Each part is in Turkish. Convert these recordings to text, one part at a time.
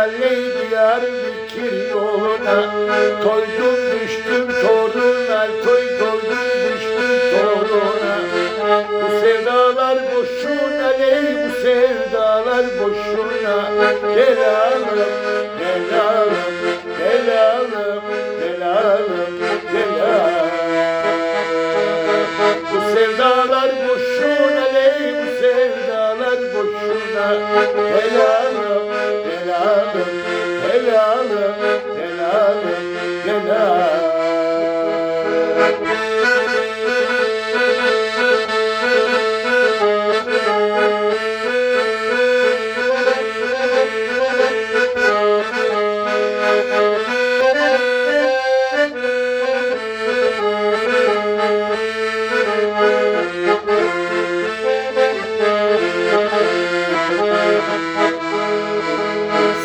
alley Diyarbakır yoluna. Toydum düştüm toruna, toydum düştüm toruna. Bu sevdalar boşuna ley, bu sevdalar boşuna. Gel alım, gel alım, gel alım, gel alım, gel alım. Bu sevdalar boşuna ley, bu sevdalar boşuna. Gel alım, gel alım, gel alım, gel alım, gel alım.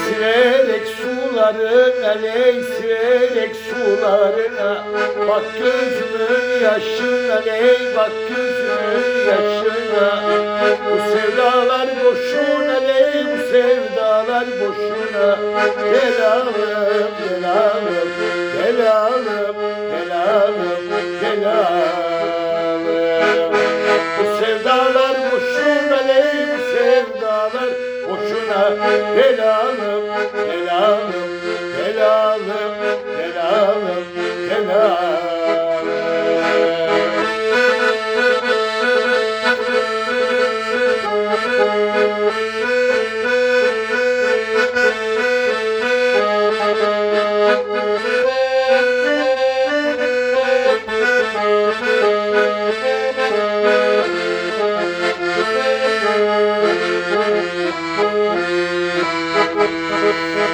Silerek sularına ley, silerek sularına. Bak gözümün yaşına ley, bak gözümün yaşına. Bu sevdalar boşuna ley, bu sevdalar boşuna. Gel alım, gel alım, gel alım, gel alım, gel alım. Bu sevdalar boşuna ley, bu sevdalar boşuna. Gel alım, gel alım, gel alım, gel alım, gel alım.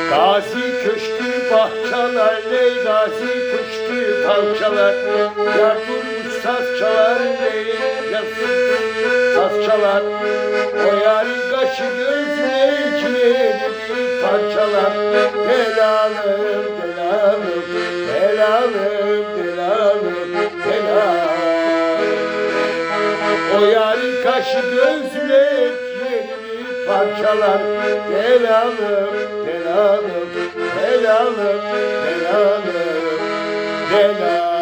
Gazi köşkü bahçalar ley, gazi köşkü bahçalar. Yar durmuş saz çalar ley, yar durmuş saz çalar. O yarın kaşı gözüne ciğerimi parçalar. Gel alım, gel alım, gel alım, gel alım, gel alım. O yarın kaşı gözüne ciğerimi parçalar. Gel alım, gel alım, gel alım, gel alım, gel alım.